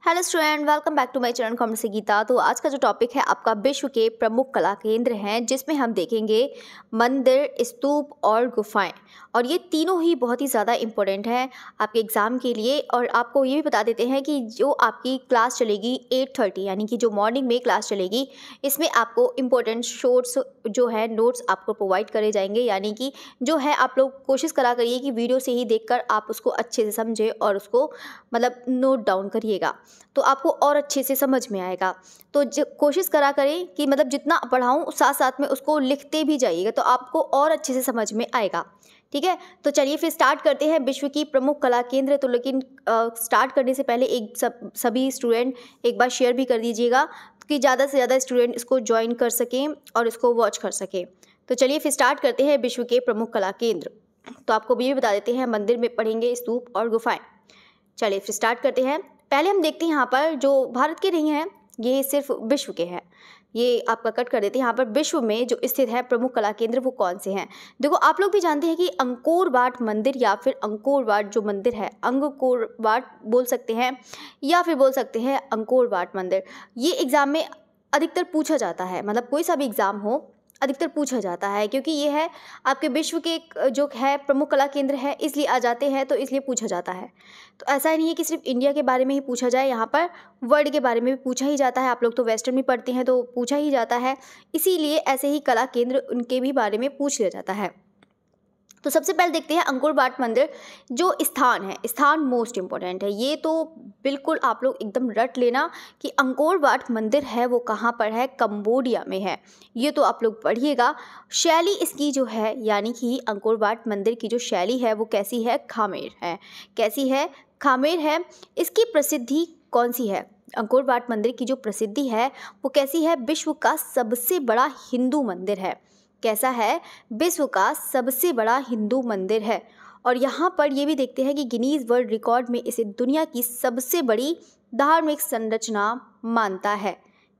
Hello student, welcome back to my channel commerce से गीता। तो आज का जो टॉपिक है आपका विश्व के प्रमुख कला केंद्र हैं, जिसमें हम देखेंगे मंदिर, स्तूप और गुफाएं। और ये तीनों ही बहुत ही ज़्यादा इम्पोर्टेंट हैं आपके एग्ज़ाम के लिए। और आपको ये भी बता देते हैं कि जो आपकी क्लास चलेगी 8:30 यानी कि जो मॉर्निंग में क्लास चलेगी, इसमें आपको इम्पोर्टेंट शॉर्ट्स जो है नोट्स आपको प्रोवाइड करे जाएंगे। यानी कि जो है आप लोग कोशिश करा करिए कि वीडियो से ही देखकर आप उसको अच्छे से समझें और उसको मतलब नोट डाउन करिएगा, तो आपको और अच्छे से समझ में आएगा। तो कोशिश करा करें कि मतलब जितना पढ़ाऊँ साथ साथ में उसको लिखते भी जाइएगा, तो आपको और अच्छे से समझ में आएगा। ठीक है, तो चलिए फिर स्टार्ट करते हैं विश्व की प्रमुख कला केंद्र। तो लेकिन स्टार्ट करने से पहले सभी स्टूडेंट एक बार शेयर भी कर दीजिएगा कि ज़्यादा से ज़्यादा स्टूडेंट इसको ज्वाइन कर सकें और इसको वॉच कर सकें। तो चलिए फिर स्टार्ट करते हैं विश्व के प्रमुख कला केंद्र। तो आपको भी बता देते हैं, मंदिर में पढ़ेंगे स्तूप और गुफाएं। चलिए फिर स्टार्ट करते हैं। पहले हम देखते हैं यहाँ पर जो भारत के नहीं हैं, ये सिर्फ विश्व के हैं। ये आपका कट कर देते हैं। यहाँ पर विश्व में जो स्थित है प्रमुख कला केंद्र वो कौन से हैं। देखो, आप लोग भी जानते हैं कि अंकोर वाट मंदिर या फिर अंकोर वाट जो मंदिर है, अंगकोर वाट बोल सकते हैं या फिर बोल सकते हैं अंकोर वाट मंदिर। ये एग्ज़ाम में अधिकतर पूछा जाता है, मतलब कोई सा भी एग्ज़ाम हो अधिकतर पूछा जाता है, क्योंकि ये है आपके विश्व के जो है प्रमुख कला केंद्र है, इसलिए आ जाते हैं, तो इसलिए पूछा जाता है। तो ऐसा ही नहीं है कि सिर्फ इंडिया के बारे में ही पूछा जाए, यहाँ पर वर्ल्ड के बारे में भी पूछा ही जाता है। आप लोग तो वेस्टर्न में पढ़ते हैं तो पूछा ही जाता है, इसीलिए ऐसे ही कला केंद्र उनके भी बारे में पूछ लिया जाता है। तो सबसे पहले देखते हैं अंकोर वाट मंदिर। जो स्थान है, स्थान मोस्ट इम्पोर्टेंट है। ये तो बिल्कुल आप लोग एकदम रट लेना कि अंकोर वाट मंदिर है वो कहाँ पर है, कंबोडिया में है। ये तो आप लोग पढ़िएगा। शैली इसकी जो है, यानी कि अंकोर वाट मंदिर की जो शैली है वो कैसी है, खामेर है। कैसी है, खामेर है। इसकी प्रसिद्धि कौन सी है, अंकोर वाट मंदिर की जो प्रसिद्धि है वो कैसी है, विश्व का सबसे बड़ा हिंदू मंदिर है। कैसा है, विश्व का सबसे बड़ा हिंदू मंदिर है। और यहाँ पर ये भी देखते हैं कि गिनीज वर्ल्ड रिकॉर्ड में इसे दुनिया की सबसे बड़ी धार्मिक संरचना मानता है।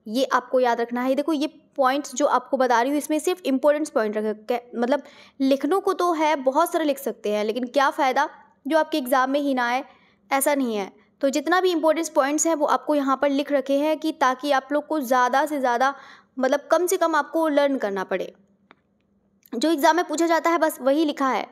ये आपको याद रखना है। देखो, ये पॉइंट्स जो आपको बता रही हूँ इसमें सिर्फ इंपॉर्टेंट पॉइंट रखे, मतलब लिखने को तो है, बहुत सारे लिख सकते हैं, लेकिन क्या फ़ायदा जो आपके एग्ज़ाम में ही ना आए, ऐसा नहीं है। तो जितना भी इंपॉर्टेंट पॉइंट्स हैं वो आपको यहाँ पर लिख रखे हैं कि ताकि आप लोग को ज़्यादा से ज़्यादा मतलब कम से कम आपको लर्न करना पड़े। जो एग्ज़ाम में पूछा जाता है बस वही लिखा है।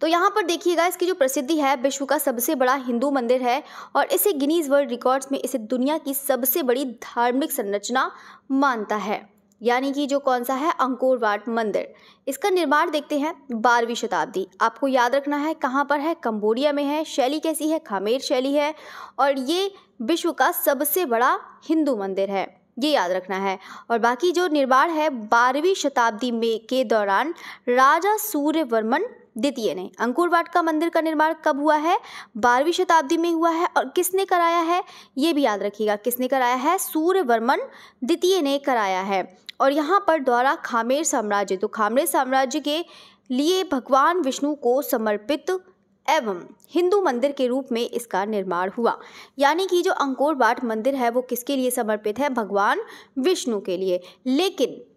तो यहाँ पर देखिएगा, इसकी जो प्रसिद्धि है, विश्व का सबसे बड़ा हिंदू मंदिर है और इसे गिनीज वर्ल्ड रिकॉर्ड्स में इसे दुनिया की सबसे बड़ी धार्मिक संरचना मानता है। यानी कि जो कौन सा है, अंकोर वाट मंदिर। इसका निर्माण देखते हैं 12वीं शताब्दी। आपको याद रखना है कहाँ पर है, कंबोडिया में है। शैली कैसी है, खामेर शैली है। और ये विश्व का सबसे बड़ा हिंदू मंदिर है, ये याद रखना है। और बाकी जो निर्माण है 12वीं शताब्दी में के दौरान राजा सूर्यवर्मन द्वितीय ने। अंकोर वाट का मंदिर का निर्माण कब हुआ है, 12वीं शताब्दी में हुआ है। और किसने कराया है, ये भी याद रखिएगा, किसने कराया है, सूर्यवर्मन द्वितीय ने कराया है। और यहाँ पर द्वारा खामेर साम्राज्य, तो खामेर साम्राज्य के लिए भगवान विष्णु को समर्पित एवं हिंदू मंदिर के रूप में इसका निर्माण हुआ। यानी कि जो अंकोर वाट मंदिर है वो किसके लिए समर्पित है, भगवान विष्णु के लिए।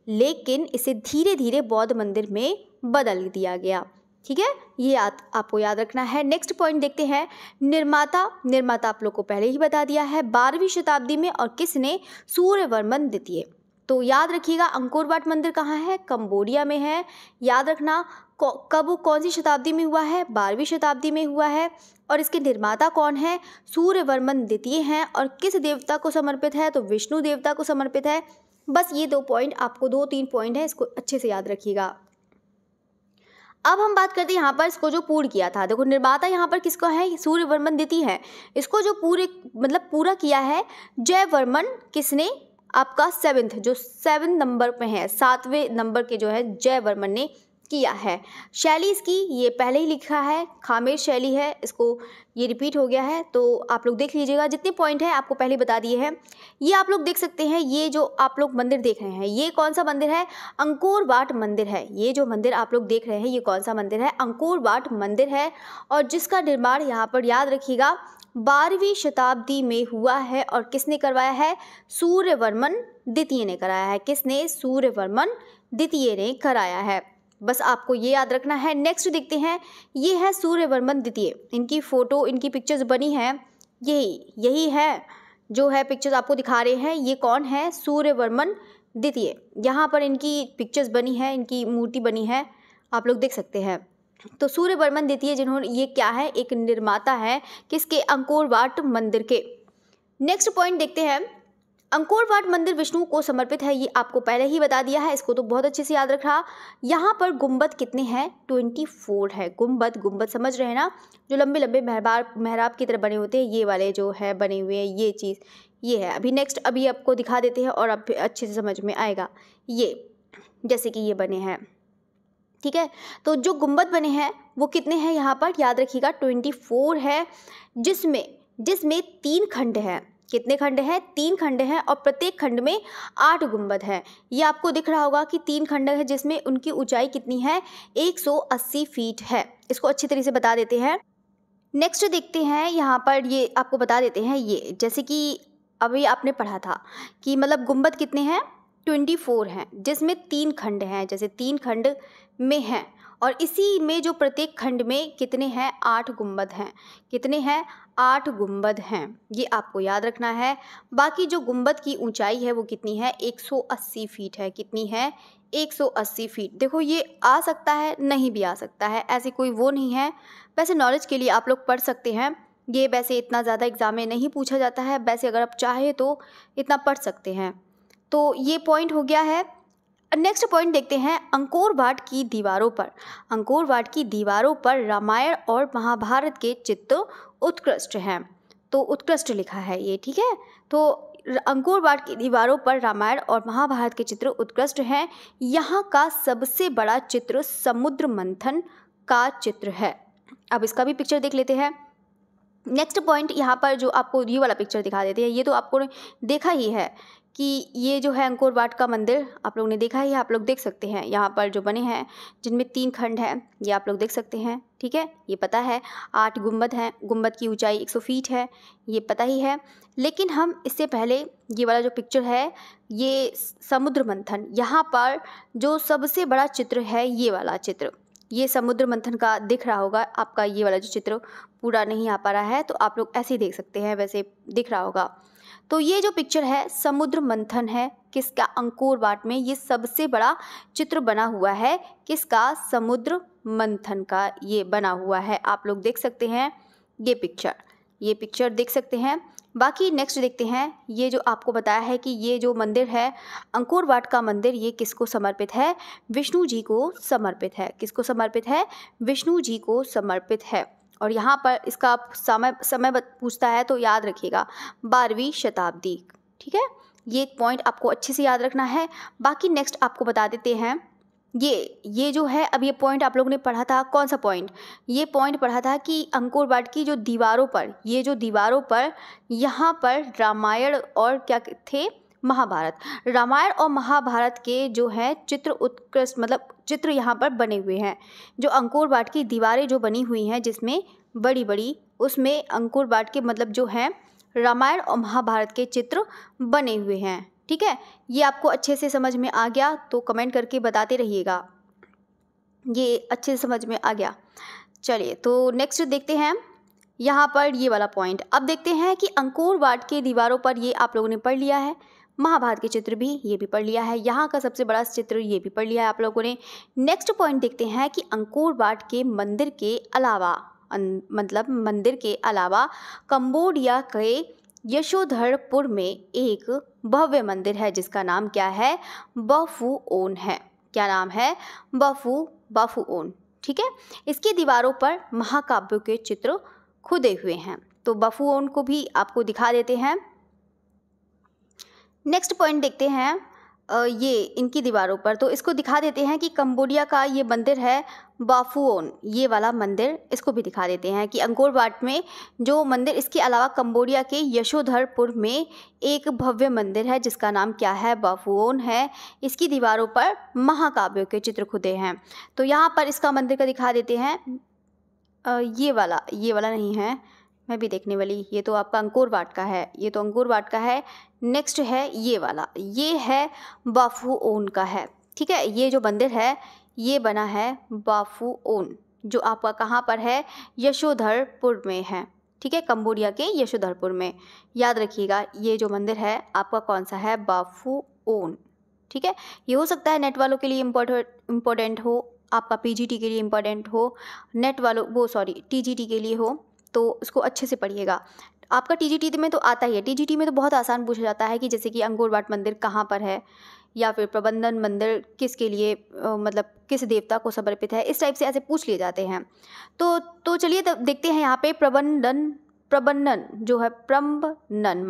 लेकिन इसे धीरे धीरे बौद्ध मंदिर में बदल दिया गया। ठीक है, ये आपको याद रखना है। नेक्स्ट पॉइंट देखते हैं, निर्माता आप लोग को पहले ही बता दिया है, 12वीं शताब्दी में। और किसने, सूर्यवर्मन द्वितीय। तो याद रखिएगा, अंकोर वाट मंदिर कहाँ है, कंबोडिया में है। याद रखना कब, कौन सी शताब्दी में हुआ है, 12वीं शताब्दी में हुआ है। और इसके निर्माता कौन है, सूर्यवर्मन द्वितीय हैं। और किस देवता को समर्पित है, तो विष्णु देवता को समर्पित है। बस ये 2 पॉइंट आपको, 2-3 पॉइंट है, इसको अच्छे से याद रखिएगा। अब हम बात करते हैं यहाँ पर इसको जो पूर्ण किया था। देखो, निर्माता यहाँ पर किसको है, सूर्यवर्मन द्वितीय है। इसको जो पूरा किया है जयवर्मन, किसने, आपका 7th, जो 7 नंबर पे है, 7वें नंबर के जो है जयवर्मन ने किया है। शैली इसकी ये पहले ही लिखा है, खामेर शैली है। इसको ये रिपीट हो गया है, तो आप लोग देख लीजिएगा। जितने पॉइंट है आपको पहले बता दिए हैं। ये आप लोग देख सकते हैं, ये जो आप लोग मंदिर देख रहे हैं ये कौन सा मंदिर है, अंकोर वाट मंदिर है। ये जो मंदिर आप लोग देख रहे हैं ये कौन सा मंदिर है, अंकोर वाट मंदिर है। और जिसका निर्माण यहाँ पर याद रखिएगा 12वीं शताब्दी में हुआ है। और किसने करवाया है, सूर्यवर्मन द्वितीय ने कराया है। किसने, सूर्यवर्मन द्वितीय ने कराया है। बस आपको ये याद रखना है। नेक्स्ट देखते हैं, ये है सूर्यवर्मन द्वितीय। इनकी फ़ोटो, इनकी पिक्चर्स बनी हैं, यही है। जो है पिक्चर्स आपको दिखा रहे हैं, ये कौन है? सूर्यवर्मन द्वितीय। यहाँ पर इनकी पिक्चर्स बनी है, इनकी मूर्ति बनी है, आप लोग देख सकते हैं। तो सूर्यवर्मन द्वितीय जिन्होंने, ये क्या है? एक निर्माता है किसके? अंकोर वाट मंदिर के। नेक्स्ट पॉइंट देखते हैं। अंकोर वाट मंदिर विष्णु को समर्पित है, ये आपको पहले ही बता दिया है, इसको तो बहुत अच्छे से याद रखा। यहाँ पर गुंबद कितने हैं? 24 है गुंबद। गुंबद समझ रहे हैं ना, जो लंबे लंबे मेहराब की तरह बने होते हैं, ये वाले जो है बने हुए हैं, ये चीज़ ये है। अभी नेक्स्ट अभी आपको दिखा देते हैं और अब अच्छे से समझ में आएगा। ये जैसे कि ये बने हैं, ठीक है। तो जो गुंबद बने हैं वो कितने हैं? यहाँ पर याद रखिएगा 24 है, जिसमें 3 खंड हैं। कितने खंड हैं? 3 खंड हैं और प्रत्येक खंड में 8 गुंबद हैं। ये आपको दिख रहा होगा कि 3 खंड है जिसमें उनकी ऊंचाई कितनी है? 180 फीट है। इसको अच्छी तरह से बता देते हैं। नेक्स्ट देखते हैं, यहाँ पर ये आपको बता देते हैं। ये जैसे कि अभी आपने पढ़ा था कि मतलब गुंबद कितने हैं? 24 हैं, जिसमें 3 खंड हैं, जैसे 3 खंड में हैं, और इसी में जो प्रत्येक खंड में कितने हैं? 8 गुंबद हैं। कितने हैं? 8 गुंबद हैं, ये आपको याद रखना है। बाकी जो गुंबद की ऊंचाई है वो कितनी है? 180 फीट है। कितनी है? 180 फीट। देखो ये आ सकता है, नहीं भी आ सकता है, ऐसी कोई वो नहीं है। वैसे नॉलेज के लिए आप लोग पढ़ सकते हैं, ये वैसे इतना ज़्यादा एग्जाम में नहीं पूछा जाता है, वैसे अगर आप चाहे तो इतना पढ़ सकते हैं। तो ये पॉइंट हो गया है। नेक्स्ट पॉइंट देखते हैं। अंकोर वाट की दीवारों पर, अंकोर वाट की दीवारों पर रामायण और महाभारत के चित्र उत्कृष्ट हैं। तो उत्कृष्ट लिखा है ये, ठीक है। तो अंकोर वाट की दीवारों पर रामायण और महाभारत के चित्र उत्कृष्ट हैं। यहाँ का सबसे बड़ा चित्र समुद्र मंथन का चित्र है। अब इसका भी पिक्चर देख लेते हैं। नेक्स्ट पॉइंट, यहाँ पर जो आपको ये वाला पिक्चर दिखा देते हैं, ये तो आपको देखा ही है कि ये जो है अंकोर वाट का मंदिर आप लोगों ने देखा ही है, आप लोग देख सकते हैं। यहाँ पर जो बने हैं जिनमें 3 खंड हैं, ये आप लोग देख सकते हैं, ठीक है। ये पता है 8 गुंबद हैं, गुंबद की ऊंचाई 100 फीट है, ये पता ही है। लेकिन हम इससे पहले ये वाला जो पिक्चर है, ये समुद्र मंथन, यहाँ पर जो सबसे बड़ा चित्र है, ये वाला चित्र, ये समुद्र मंथन का दिख रहा होगा आपका। ये वाला जो चित्र पूरा नहीं आ पा रहा है तो आप लोग ऐसे ही देख सकते हैं, वैसे दिख रहा होगा। तो ये जो पिक्चर है समुद्र मंथन है, किसका? अंकोर वाट में ये सबसे बड़ा चित्र बना हुआ है, किसका? समुद्र मंथन का ये बना हुआ है। आप लोग देख सकते हैं ये पिक्चर देख सकते हैं। बाकी नेक्स्ट देखते हैं। ये जो आपको बताया है कि ये जो मंदिर है अंकोर वाट का मंदिर, ये किसको समर्पित है? विष्णु जी को समर्पित है। किसको समर्पित है? विष्णु जी को समर्पित है। और यहाँ पर इसका समय पूछता है तो याद रखिएगा 12वीं शताब्दी, ठीक है। ये एक पॉइंट आपको अच्छे से याद रखना है। बाकी नेक्स्ट आपको बता देते हैं। ये जो है, अब ये पॉइंट आप लोगों ने पढ़ा था, कौन सा पॉइंट? ये पॉइंट पढ़ा था कि अंकोर वाट की जो दीवारों पर, ये जो दीवारों पर यहाँ पर रामायण और क्या थे? महाभारत। रामायण और महाभारत के जो है चित्र उत्कृष्ट, मतलब चित्र यहाँ पर बने हुए हैं। जो अंकोर वाट की दीवारें जो बनी हुई हैं जिसमें बड़ी बड़ी, उसमें अंकोर वाट के मतलब जो हैं रामायण और महाभारत के चित्र बने हुए हैं, ठीक है। ये आपको अच्छे से समझ में आ गया तो कमेंट करके बताते रहिएगा ये अच्छे से समझ में आ गया। चलिए तो नेक्स्ट देखते हैं यहाँ पर ये वाला पॉइंट। अब देखते हैं कि अंकोर वाट के दीवारों पर, ये आप लोगों ने पढ़ लिया है, महाभारत के चित्र भी ये भी पढ़ लिया है, यहाँ का सबसे बड़ा चित्र ये भी पढ़ लिया है आप लोगों ने। नेक्स्ट पॉइंट देखते हैं कि अंकोर वाट के मंदिर के अलावा, मतलब मंदिर के अलावा कंबोडिया के यशोधरपुर में एक भव्य मंदिर है जिसका नाम क्या है? बफुओन है। क्या नाम है? बफुओन, ठीक है। इसकी दीवारों पर महाकाव्यों के चित्र खुदे हुए हैं। तो बफुओन को भी आपको दिखा देते हैं। नेक्स्ट पॉइंट देखते हैं ये इनकी दीवारों पर, तो इसको दिखा देते हैं कि कंबोडिया का ये मंदिर है बफुओन, ये वाला मंदिर, इसको भी दिखा देते हैं कि अंकोर वाट में जो मंदिर, इसके अलावा कंबोडिया के यशोधरपुर में एक भव्य मंदिर है जिसका नाम क्या है? बफुओन है। इसकी दीवारों पर महाकाव्यों के चित्र खुदे हैं। तो यहाँ पर इसका मंदिर का दिखा देते हैं। ये वाला नहीं है, मैं भी देखने वाली, ये तो आपका अंकोर वाट का है, ये तो अंकोर वाट का है। नेक्स्ट है ये वाला, ये है बफुओन का है, ठीक है। ये जो मंदिर है ये बना है बफुओन, जो आपका कहाँ पर है? यशोधरपुर में है, ठीक है, कंबोडिया के यशोधरपुर में। याद रखिएगा ये जो मंदिर है आपका कौन सा है, बाफुओन। ठीक है, ये हो सकता है नेट वालों के लिए इम्पोर्टेंट हो, आपका पीजीटी के लिए इम्पोर्टेंट हो, नेट वालों टीजीटी के लिए हो, तो उसको अच्छे से पढ़िएगा। आपका टीजीटी में तो आता ही है, टीजीटी में तो बहुत आसान पूछा जाता है कि जैसे कि अंगोर वाट मंदिर कहाँ पर है, या फिर प्रबंधन मंदिर किसके लिए मतलब किस देवता को समर्पित है, इस टाइप से ऐसे पूछ लिए जाते हैं। तो चलिए तब देखते हैं यहाँ पे प्रबंधन जो है प्रबंधन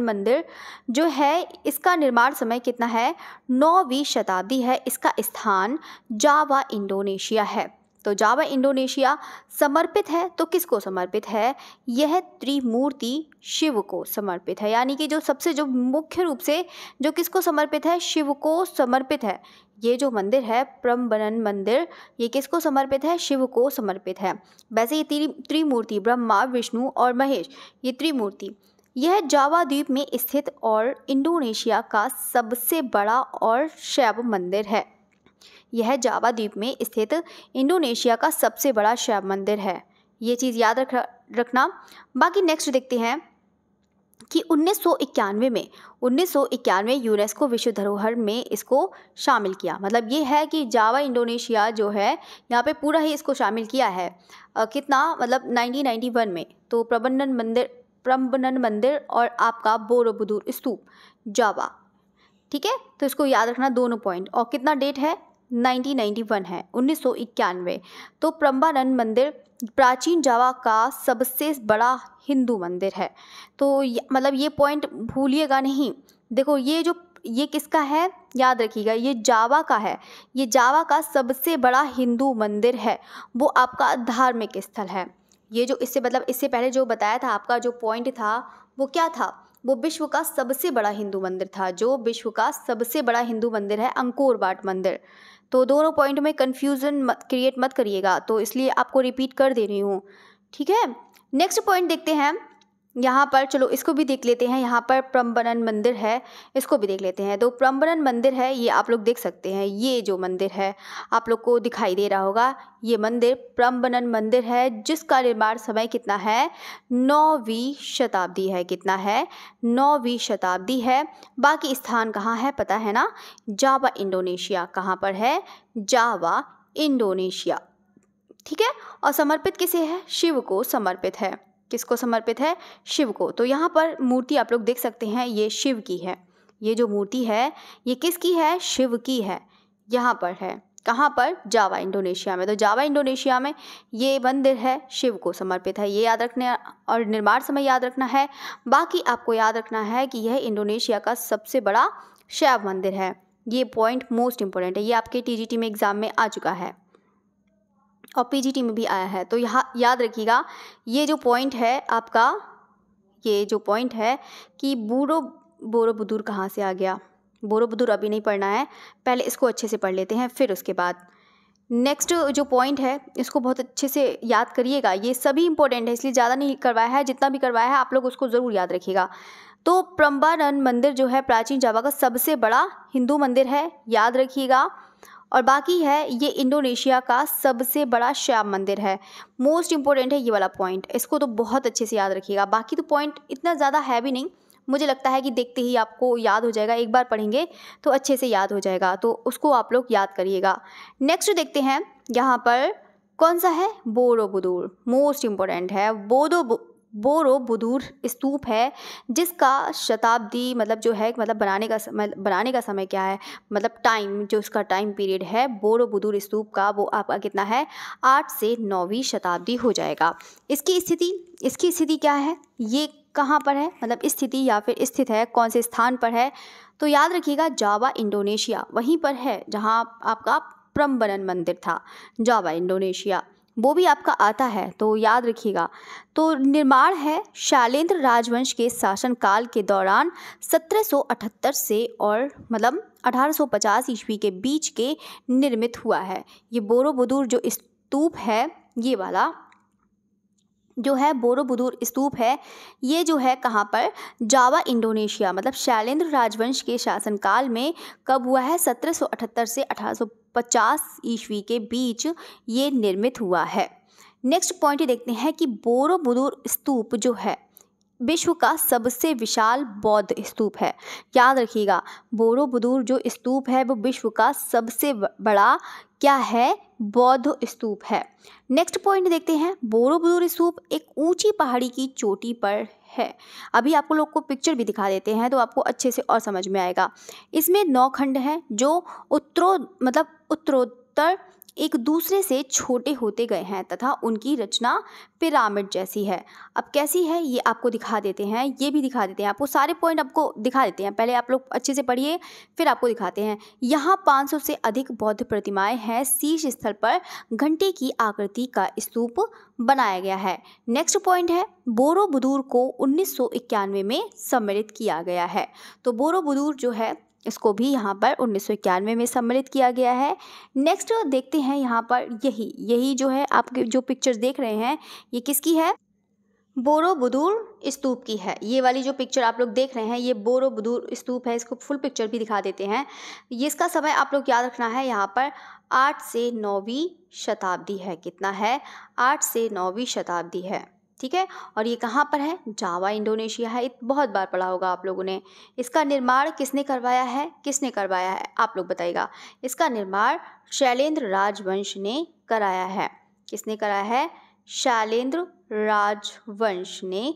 मंदिर जो है, इसका निर्माण समय कितना है, 9वीं शताब्दी है। इसका स्थान जावा इंडोनेशिया है। तो जावा इंडोनेशिया समर्पित है, तो किसको समर्पित है, यह त्रिमूर्ति शिव को समर्पित है। यानी कि जो मुख्य रूप से जो किसको समर्पित है, शिव को समर्पित है। ये जो मंदिर है प्रबंधन मंदिर, ये किसको समर्पित है, शिव को समर्पित है। वैसे ये त्रिमूर्ति ब्रह्मा विष्णु और महेश, ये त्रिमूर्ति, यह जावा द्वीप में स्थित और इंडोनेशिया का सबसे बड़ा और शैव मंदिर है। यह जावा द्वीप में स्थित इंडोनेशिया का सबसे बड़ा शैव मंदिर है, ये चीज़ याद रखना। बाकी नेक्स्ट देखते हैं कि 1991 यूनेस्को विश्व धरोहर में इसको शामिल किया। मतलब ये है कि जावा इंडोनेशिया जो है यहाँ पे पूरा ही इसको शामिल किया है। कितना, मतलब 1991 में। तो प्रबंधन मंदिर और आपका बोरोबुदुर स्तूप जावा, ठीक है, तो इसको याद रखना दोनों पॉइंट। और कितना डेट है, 1991 है, 1991। तो प्रबंधन मंदिर प्राचीन जावा का सबसे बड़ा हिंदू मंदिर है। तो मतलब ये पॉइंट भूलिएगा नहीं। देखो ये किसका है, याद रखिएगा, ये जावा का है। ये जावा का सबसे बड़ा हिंदू मंदिर है, वो आपका धार्मिक स्थल है। ये जो इससे पहले जो बताया था आपका जो पॉइंट था वो क्या था, वो विश्व का सबसे बड़ा हिंदू मंदिर था। जो विश्व का सबसे बड़ा हिंदू मंदिर है अंकोर वाट मंदिर। तो दोनों पॉइंट में कन्फ्यूज़न क्रिएट मत करिएगा, तो इसलिए आपको रिपीट कर दे रही हूँ, ठीक है। नेक्स्ट पॉइंट देखते हैं यहाँ पर, चलो इसको भी देख लेते हैं। यहाँ पर प्रबंधन मंदिर है, इसको भी देख लेते हैं। तो प्रबंधन मंदिर है, ये आप लोग देख सकते हैं, ये जो मंदिर है आप लोग को दिखाई दे रहा होगा, ये मंदिर प्रबंधन मंदिर है, जिसका निर्माण समय कितना है, 9वीं शताब्दी है। कितना है, 9वीं शताब्दी है। बाकी स्थान कहाँ है पता है ना, जावा इंडोनेशिया। कहाँ पर है, जावा इंडोनेशिया, ठीक है। और समर्पित किसे है, शिव को समर्पित है। किसको समर्पित है, शिव को। तो यहाँ पर मूर्ति आप लोग देख सकते हैं, ये शिव की है। ये जो मूर्ति है ये किसकी है, शिव की है। यहाँ पर है, कहाँ पर, जावा इंडोनेशिया में। तो जावा इंडोनेशिया में ये मंदिर है, शिव को समर्पित है, ये याद रखना। और निर्माण समय याद रखना है। बाकी आपको याद रखना है कि यह इंडोनेशिया का सबसे बड़ा शैव मंदिर है। ये पॉइंट मोस्ट इंपॉर्टेंट है, ये आपके टीजीटी में एग्जाम में आ चुका है और पीजीटी में भी आया है। तो यहाँ याद रखिएगा, ये जो पॉइंट है आपका, ये जो पॉइंट है कि बोरोबुदुर कहाँ से आ गया, बोरोबुदुर अभी नहीं पढ़ना है, पहले इसको अच्छे से पढ़ लेते हैं, फिर उसके बाद नेक्स्ट जो पॉइंट है इसको बहुत अच्छे से याद करिएगा। ये सभी इंपॉर्टेंट है, इसलिए ज़्यादा नहीं करवाया है, जितना भी करवाया है आप लोग उसको ज़रूर याद रखिएगा। तो प्रबंधन मंदिर जो है प्राचीन जावा का सबसे बड़ा हिंदू मंदिर है, याद रखिएगा। और बाकी है ये इंडोनेशिया का सबसे बड़ा शैव मंदिर है। मोस्ट इंपॉर्टेंट है ये वाला पॉइंट, इसको तो बहुत अच्छे से याद रखिएगा। बाकी तो पॉइंट इतना ज़्यादा है भी नहीं, मुझे लगता है कि देखते ही आपको याद हो जाएगा, एक बार पढ़ेंगे तो अच्छे से याद हो जाएगा, तो उसको आप लोग याद करिएगा। नेक्स्ट देखते हैं यहाँ पर कौन सा है, बोरोबुदुर, मोस्ट इंपॉर्टेंट है। बोरोबुदुर स्तूप है, जिसका शताब्दी मतलब जो है मतलब बनाने का समय क्या है, मतलब टाइम, जो उसका टाइम पीरियड है बोरोबुदुर स्तूप का, वो आपका कितना है, 8 से 9वीं शताब्दी हो जाएगा। इसकी स्थिति क्या है, ये कहाँ पर है, मतलब स्थिति या फिर स्थित है, कौन से स्थान पर है, तो याद रखिएगा जावा इंडोनेशिया वहीं पर है जहाँ आपका प्रबंधन मंदिर था, जावा इंडोनेशिया, वो भी आपका आता है, तो याद रखिएगा। तो निर्माण है शैलेंद्र राजवंश के शासनकाल के दौरान 1778 से और मतलब 1850 ईस्वी के बीच के निर्मित हुआ है। ये बोरोबुदुर जो स्तूप है, ये वाला जो है बोरोबुदुर स्तूप है, ये जो है कहाँ पर, जावा इंडोनेशिया, मतलब शैलेंद्र राजवंश के शासनकाल में कब हुआ है, 1778 से 1850 ईस्वी के बीच ये निर्मित हुआ है। नेक्स्ट पॉइंट ये देखते हैं कि बोरोबुदुर स्तूप जो है विश्व का सबसे विशाल बौद्ध स्तूप है। याद रखिएगा, बोरोबुदुर जो स्तूप है वो विश्व का सबसे बड़ा क्या है, बौद्ध स्तूप है। नेक्स्ट पॉइंट देखते हैं, बोरोबुदुर स्तूप एक ऊंची पहाड़ी की चोटी पर है। अभी आपको लोग को पिक्चर भी दिखा देते हैं तो आपको अच्छे से और समझ में आएगा। इसमें 9 खंड हैं जो उत्तरोत्तर एक दूसरे से छोटे होते गए हैं तथा उनकी रचना पिरामिड जैसी है। अब कैसी है ये आपको दिखा देते हैं, ये भी दिखा देते हैं आपको, सारे पॉइंट आपको दिखा देते हैं। पहले आप लोग अच्छे से पढ़िए फिर आपको दिखाते हैं। यहाँ 500 से अधिक बौद्ध प्रतिमाएं हैं। शीर्ष स्थल पर घंटे की आकृति का स्तूप बनाया गया है। नेक्स्ट पॉइंट है, बोरोबुदुर को 1991 में सम्मिलित किया गया है। तो बोरोबुदुर जो है इसको भी यहाँ पर 1991 में सम्मिलित किया गया है। नेक्स्ट देखते हैं यहाँ पर यही जो है आपके जो पिक्चर्स देख रहे हैं ये किसकी है, बोरोबुदुर स्तूप की है। ये वाली जो पिक्चर आप लोग देख रहे हैं ये बोरोबुदुर स्तूप है। इसको फुल पिक्चर भी दिखा देते हैं। ये इसका समय आप लोग याद रखना है, यहाँ पर 8 से 9वीं शताब्दी है। कितना है, 8 से 9वीं शताब्दी है। ठीक है, और ये कहाँ पर है, जावा इंडोनेशिया है। बहुत बार पढ़ा होगा आप लोगों ने। इसका निर्माण किसने करवाया है आप लोग बताइएगा। इसका निर्माण शैलेंद्र राजवंश ने कराया है। किसने कराया है, शैलेंद्र राजवंश ने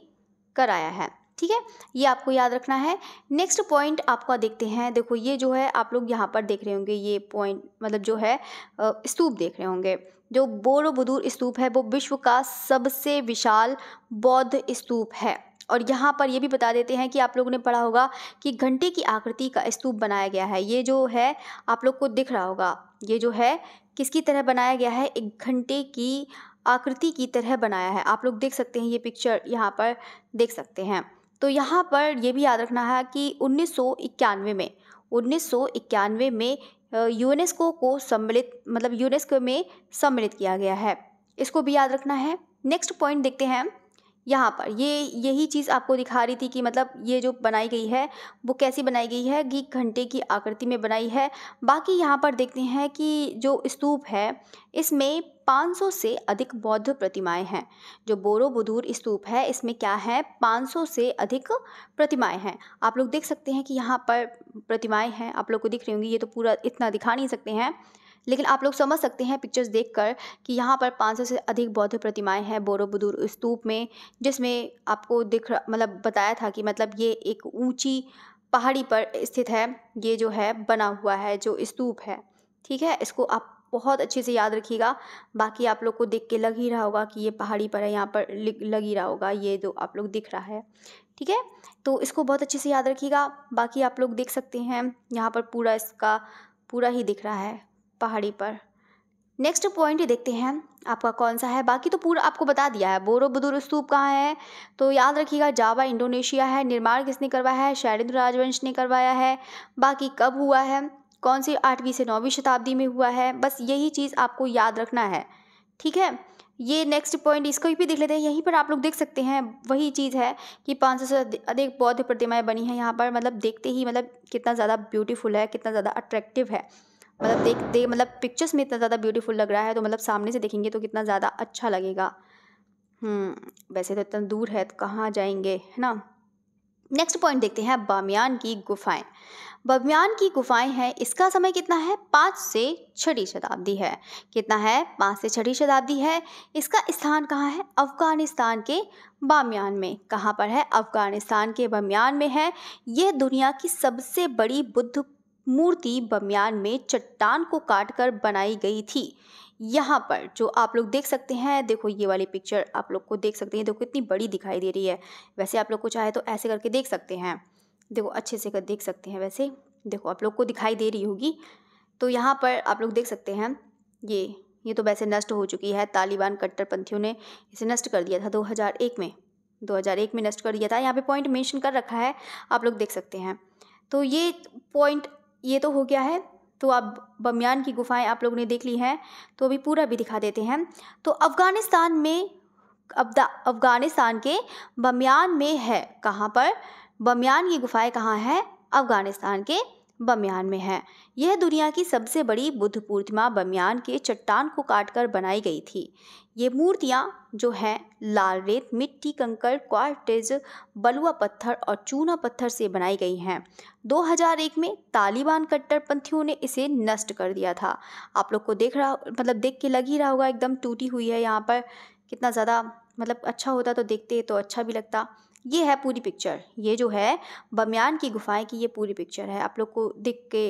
कराया है। ठीक है, ये आपको याद रखना है। नेक्स्ट पॉइंट आपका देखते हैं। देखो ये जो है आप लोग यहाँ पर देख रहे होंगे, ये पॉइंट मतलब जो है स्तूप देख रहे होंगे। जो बोरोबुदुर स्तूप है वो विश्व का सबसे विशाल बौद्ध स्तूप है। और यहाँ पर ये भी बता देते हैं कि आप लोगों ने पढ़ा होगा कि घंटे की आकृति का स्तूप बनाया गया है। ये जो है आप लोग को दिख रहा होगा, ये जो है किसकी तरह बनाया गया है, एक घंटे की आकृति की तरह बनाया है। आप लोग देख सकते हैं, ये पिक्चर यहाँ पर देख सकते हैं। तो यहाँ पर ये भी याद रखना है कि 1991 में यूनेस्को को यूनेस्को में सम्मिलित किया गया है। इसको भी याद रखना है। नेक्स्ट पॉइंट देखते हैं। यहाँ पर यही चीज़ आपको दिखा रही थी कि मतलब ये जो बनाई गई है वो कैसी बनाई गई है, कि घंटे की आकृति में बनाई है। बाकी यहाँ पर देखते हैं कि जो स्तूप है इसमें 500 से अधिक बौद्ध प्रतिमाएं हैं। जो बोरोबुदुर स्तूप है इसमें क्या है, 500 से अधिक प्रतिमाएं हैं। आप लोग देख सकते हैं कि यहाँ पर प्रतिमाएं हैं, आप लोग को दिख रही होंगी। ये तो पूरा इतना दिखा नहीं सकते हैं, लेकिन आप लोग समझ सकते हैं पिक्चर्स देखकर कि यहाँ पर 500 से अधिक बौद्ध प्रतिमाएं हैं बोरोबुदुर स्तूप में, जिसमें आपको बताया था कि मतलब ये एक ऊंची पहाड़ी पर स्थित है। ये जो है बना हुआ है जो स्तूप है। ठीक है, इसको आप बहुत अच्छे से याद रखिएगा। बाकी आप लोग को देख के लग ही रहा होगा कि ये पहाड़ी पर है, यहाँ पर लग ही रहा होगा ये जो आप लोग दिख रहा है। ठीक है, तो इसको बहुत अच्छे से याद रखिएगा। बाकी आप लोग देख सकते हैं यहाँ पर पूरा इसका पूरा ही दिख रहा है पहाड़ी पर। नेक्स्ट पॉइंट देखते हैं आपका कौन सा है। बाकी तो पूरा आपको बता दिया है। बोरोबुदुर स्तूप कहाँ है तो याद रखिएगा, जावा इंडोनेशिया है। निर्माण किसने करवाया है, शैलेंद्र राजवंश ने करवाया है। बाकी कब हुआ है, कौन सी 8वीं से 9वीं शताब्दी में हुआ है। बस यही चीज़ आपको याद रखना है। ठीक है, ये नेक्स्ट पॉइंट इसको भी देख लेते हैं। यहीं पर आप लोग देख सकते हैं वही चीज़ है कि 500 से अधिक बौद्ध प्रतिमाएं बनी हैं यहाँ पर। देखते ही कितना ज़्यादा ब्यूटीफुल है, कितना ज़्यादा अट्रैक्टिव है। पिक्चर्स में इतना ज़्यादा ब्यूटीफुल लग रहा है तो सामने से देखेंगे तो कितना ज़्यादा अच्छा लगेगा। वैसे तो इतना दूर है तो कहाँ जाएंगे, है ना। नेक्स्ट पॉइंट देखते हैं, बामियान की गुफाएं। बामियान की गुफाएं हैं, इसका समय कितना है, 5 से 6वीं शताब्दी है। कितना है, 5 से 6वीं शताब्दी है। इसका स्थान कहाँ है, अफगानिस्तान के बामियान में। कहाँ पर है, अफगानिस्तान के बामियान में है। यह दुनिया की सबसे बड़ी बुद्ध मूर्ति बामियान में चट्टान को काटकर बनाई गई थी। यहाँ पर जो आप लोग देख सकते हैं, देखो ये वाली पिक्चर आप लोग को देख सकते हैं, देखो कितनी बड़ी दिखाई दे रही है। वैसे आप लोग को चाहे तो ऐसे करके देख सकते हैं, देखो अच्छे से कर देख सकते हैं। वैसे देखो आप लोग को दिखाई दे रही होगी। तो यहाँ पर आप लोग देख सकते हैं ये तो वैसे नष्ट हो चुकी है। तालिबान कट्टरपंथियों ने इसे नष्ट कर दिया था 2001 में नष्ट कर दिया था। यहाँ पे पॉइंट मेंशन कर रखा है, आप लोग देख सकते हैं। तो ये पॉइंट ये तो हो गया है। तो अब बामियान की गुफाएं आप लोगों ने देख ली हैं, तो अभी पूरा भी दिखा देते हैं। तो अफगानिस्तान के बामियान में है। कहाँ पर, बामियान की गुफाएं कहाँ है, अफगानिस्तान के बमयान में है। यह दुनिया की सबसे बड़ी बुद्ध प्रतिमा बमयान के चट्टान को काटकर बनाई गई थी। ये मूर्तियाँ जो हैं लाल रेत, मिट्टी, कंकड़, क्वार्ट्ज, बलुआ पत्थर और चूना पत्थर से बनाई गई हैं। 2001 में तालिबान कट्टरपंथियों ने इसे नष्ट कर दिया था। आप लोग को देख के लग ही रहा होगा एकदम टूटी हुई है। यहाँ पर कितना ज़्यादा अच्छा होता तो देखते तो अच्छा भी लगता। ये है पूरी पिक्चर। ये जो है बमयान की गुफाएं की ये पूरी पिक्चर है। आप लोग को देख के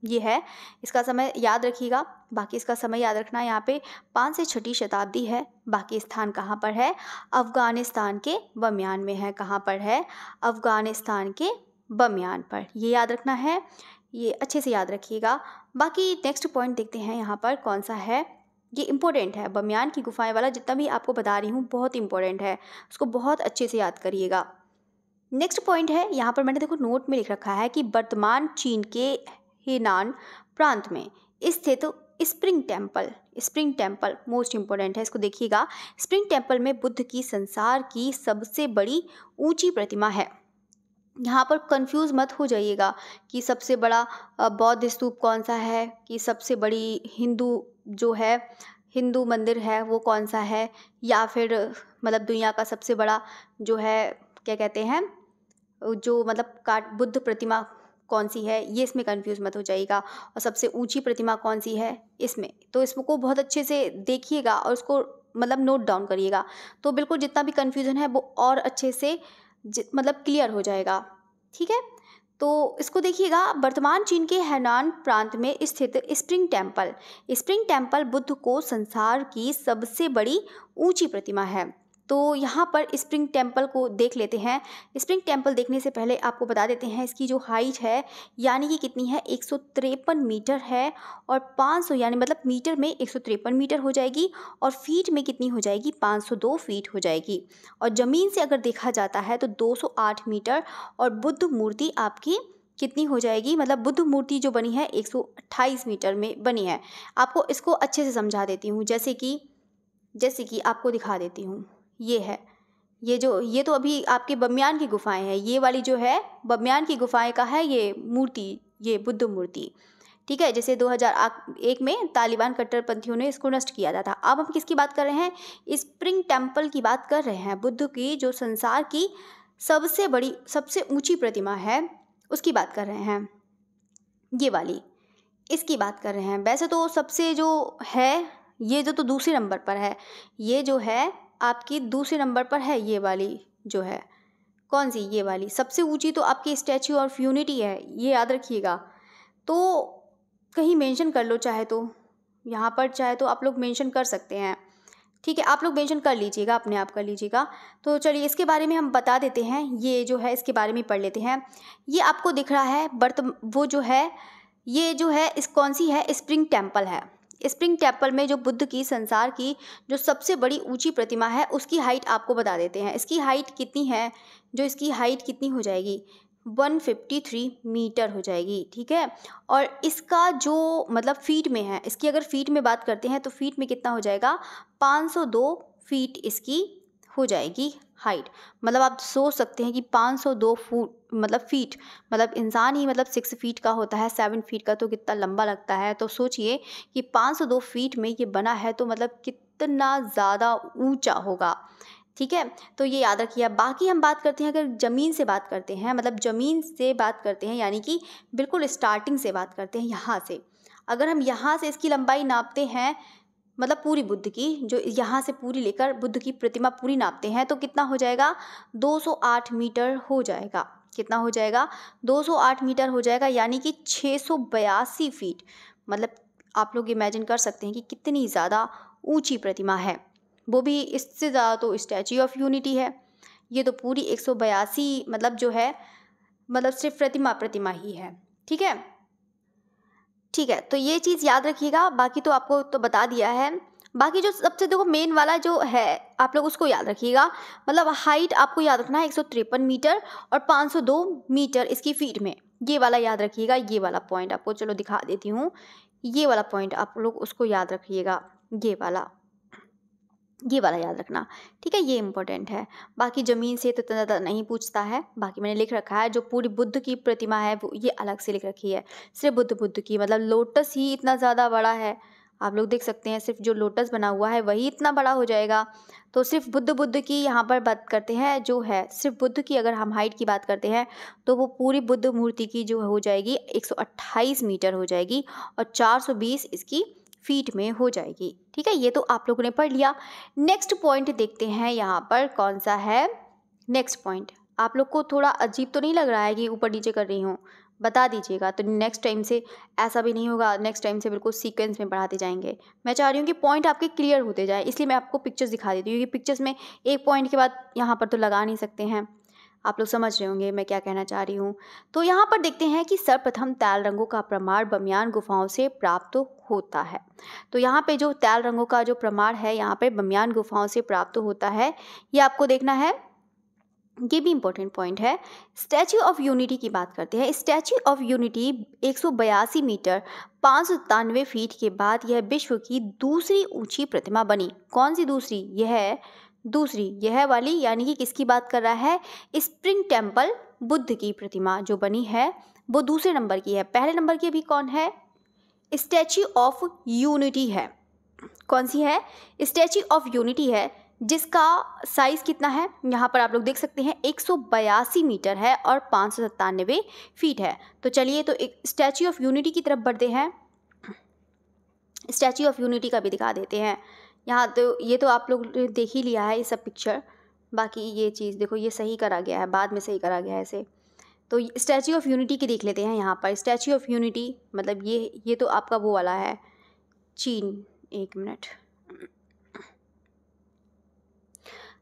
ये है। इसका समय याद रखिएगा। बाकी इसका समय याद रखना, यहाँ पे 5 से 6वीं शताब्दी है। बाकी स्थान कहाँ पर है? अफ़गानिस्तान के बमयान में है। कहाँ पर है? अफ़गानिस्तान के बमयान पर। ये याद रखना है, ये अच्छे से याद रखिएगा। बाकी नेक्स्ट पॉइंट देखते हैं यहाँ पर कौन सा है। ये इम्पोर्टेंट है, बमयान की गुफाएं वाला जितना भी आपको बता रही हूँ बहुत इंपॉर्टेंट है, उसको बहुत अच्छे से याद करिएगा। नेक्स्ट पॉइंट है, यहाँ पर मैंने देखो नोट में लिख रखा है कि वर्तमान चीन के हेनान प्रांत में स्थित स्प्रिंग टेम्पल मोस्ट इम्पोर्टेंट है, इसको देखिएगा। स्प्रिंग टेम्पल में बुद्ध की संसार की सबसे बड़ी ऊंची प्रतिमा है। यहाँ पर कंफ्यूज मत हो जाइएगा कि सबसे बड़ा बौद्ध स्तूप कौन सा है, कि सबसे बड़ी हिंदू मंदिर है वो कौन सा है, या फिर दुनिया का सबसे बड़ा जो है क्या कहते हैं जो बुद्ध प्रतिमा कौन सी है, ये इसमें कंफ्यूज मत हो जाइएगा। और सबसे ऊंची प्रतिमा कौन सी है इसमें, तो इसको बहुत अच्छे से देखिएगा और उसको नोट डाउन करिएगा, तो बिल्कुल जितना भी कंफ्यूजन है वो और अच्छे से क्लियर हो जाएगा। ठीक है, तो इसको देखिएगा। वर्तमान चीन के हैनान प्रांत में स्थित स्प्रिंग टेम्पल बुद्ध को संसार की सबसे बड़ी ऊंची प्रतिमा है। तो यहाँ पर स्प्रिंग टेम्पल को देख लेते हैं। स्प्रिंग टेम्पल देखने से पहले आपको बता देते हैं इसकी जो हाइट है यानी कि कितनी है, 153 मीटर है। और 500 यानी मीटर में 153 मीटर हो जाएगी, और फीट में कितनी हो जाएगी, 502 फीट हो जाएगी। और ज़मीन से अगर देखा जाता है तो 208 मीटर। और बुद्ध मूर्ति आपकी कितनी हो जाएगी, बुद्ध मूर्ति जो बनी है 128 मीटर में बनी है। आपको इसको अच्छे से समझा देती हूँ, जैसे कि आपको दिखा देती हूँ। ये है, ये तो अभी आपके बमयान की गुफाएं हैं। ये वाली जो है बमयान की गुफाएं का है ये मूर्ति, ये बुद्ध मूर्ति। ठीक है, जैसे 2001 में तालिबान कट्टरपंथियों ने इसको नष्ट किया था। अब हम किसकी बात कर रहे हैं? स्प्रिंग टेम्पल की बात कर रहे हैं। बुद्ध की जो संसार की सबसे बड़ी सबसे ऊंची प्रतिमा है उसकी बात कर रहे हैं, ये वाली, इसकी बात कर रहे हैं। वैसे तो सबसे जो है ये जो तो दूसरे नंबर पर है, ये जो है आपकी दूसरे नंबर पर है। ये वाली जो है कौन सी, ये वाली सबसे ऊंची तो आपकी स्टैच्यू ऑफ यूनिटी है, ये याद रखिएगा। तो कहीं मेंशन कर लो, चाहे तो यहाँ पर चाहे तो आप लोग मेंशन कर सकते हैं। ठीक है, आप लोग मेंशन कर लीजिएगा, अपने आप कर लीजिएगा। तो चलिए इसके बारे में हम बता देते हैं। ये जो है इसके बारे में पढ़ लेते हैं। ये आपको दिख रहा है ये जो है इस कौन सी है, स्प्रिंग टेम्पल है। स्प्रिंग टेम्पल में जो बुद्ध की संसार की जो सबसे बड़ी ऊंची प्रतिमा है उसकी हाइट आपको बता देते हैं। इसकी हाइट कितनी है, जो इसकी हाइट कितनी हो जाएगी, 153 मीटर हो जाएगी। ठीक है, और इसका जो फीट में है, इसकी अगर फीट में बात करते हैं तो फीट में कितना हो जाएगा, 502 फीट इसकी हो जाएगी हाइट। आप सोच सकते हैं कि 502 फुट फीट, इंसान ही 6 फीट का होता है, 7 फीट का, तो कितना लंबा लगता है। तो सोचिए कि 502 फीट में ये बना है तो कितना ज़्यादा ऊंचा होगा। ठीक है, तो ये याद रखिए। बाकी हम बात करते हैं, अगर ज़मीन से बात करते हैं, ज़मीन से बात करते हैं यानी कि बिल्कुल स्टार्टिंग से बात करते हैं, यहाँ से अगर हम यहाँ से इसकी लंबाई नापते हैं, पूरी बुद्ध की जो यहाँ से पूरी लेकर बुद्ध की प्रतिमा पूरी नापते हैं, तो कितना हो जाएगा, 208 मीटर हो जाएगा। कितना हो जाएगा, 208 मीटर हो जाएगा, यानी कि 682 फीट। आप लोग इमेजिन कर सकते हैं कि कितनी ज़्यादा ऊंची प्रतिमा है। वो भी इससे ज़्यादा तो स्टैच्यू ऑफ यूनिटी है। ये तो पूरी 182 जो है सिर्फ प्रतिमा ही है। ठीक है, तो ये चीज़ याद रखिएगा। बाकी तो आपको तो बता दिया है। बाकी जो सबसे देखो मेन वाला जो है आप लोग उसको याद रखिएगा। हाइट आपको याद रखना है 153 मीटर और 502 मीटर इसकी फीट में, ये वाला याद रखिएगा। ये वाला पॉइंट आपको चलो दिखा देती हूँ। ये वाला पॉइंट आप लोग उसको याद रखिएगा, ये वाला ये वाला याद रखना, ठीक है, ये इंपॉर्टेंट है। बाकी ज़मीन से तो इतना ज़्यादा नहीं पूछता है, बाकी मैंने लिख रखा है। जो पूरी बुद्ध की प्रतिमा है वो ये अलग से लिख रखी है, सिर्फ बुद्ध की, मतलब लोटस ही इतना ज़्यादा बड़ा है। आप लोग देख सकते हैं सिर्फ जो लोटस बना हुआ है वही इतना बड़ा हो जाएगा। तो सिर्फ बुद्ध की यहाँ पर बात करते हैं, जो है सिर्फ बुद्ध की अगर हम हाइट की बात करते हैं तो वो पूरी बुद्ध मूर्ति की जो हो जाएगी 128 मीटर हो जाएगी और 420 इसकी फीट में हो जाएगी, ठीक है। ये तो आप लोगों ने पढ़ लिया। नेक्स्ट पॉइंट देखते हैं यहाँ पर कौन सा है। नेक्स्ट पॉइंट आप लोग को थोड़ा अजीब तो नहीं लग रहा है कि ऊपर नीचे कर रही हूँ, बता दीजिएगा, तो नेक्स्ट टाइम से ऐसा भी नहीं होगा। नेक्स्ट टाइम से बिल्कुल सीक्वेंस में पढ़ाते जाएंगे। मैं चाह रही हूँ कि पॉइंट आपके क्लियर होते जाए, इसलिए मैं आपको पिक्चर्स दिखा देती हूँ, क्योंकि पिक्चर्स में एक पॉइंट के बाद यहाँ पर तो लगा नहीं सकते हैं। आप लोग समझ रहे होंगे मैं क्या कहना चाह रही हूँ। तो यहाँ पर देखते हैं कि सर्वप्रथम तैल रंगों का प्रमाण बमियान गुफाओं से प्राप्त होता है। तो यहाँ पे जो तैल रंगों का जो प्रमाण है यहाँ पे बमियान गुफाओं से प्राप्त होता है, ये आपको देखना है, ये भी इंपॉर्टेंट पॉइंट है। स्टैच्यू ऑफ यूनिटी की बात करते हैं। Statue of Unity 182 metre 597 feet के बाद यह विश्व की दूसरी ऊंची प्रतिमा बनी। कौन सी दूसरी? यह दूसरी, यह वाली, यानी कि किसकी बात कर रहा है? स्प्रिंग टेम्पल बुद्ध की प्रतिमा जो बनी है वो दूसरे नंबर की है। पहले नंबर की अभी कौन है? स्टैच्यू ऑफ यूनिटी है। कौन सी है? स्टैच्यू ऑफ यूनिटी है, जिसका साइज कितना है यहाँ पर आप लोग देख सकते हैं, 182 मीटर है और 597 फीट है। तो चलिए तो एक स्टैच्यू ऑफ यूनिटी की तरफ बढ़ते हैं। स्टैच्यू ऑफ यूनिटी का भी दिखा देते हैं। यहाँ तो ये तो आप लोग ने देख ही लिया है ये सब पिक्चर, बाकी ये चीज़ देखो ये सही करा गया है, बाद में सही करा गया है ऐसे। तो स्टैच्यू ऑफ यूनिटी की देख लेते हैं यहाँ पर। स्टैच्यू ऑफ यूनिटी मतलब ये तो आपका वो वाला है, चीन। एक मिनट,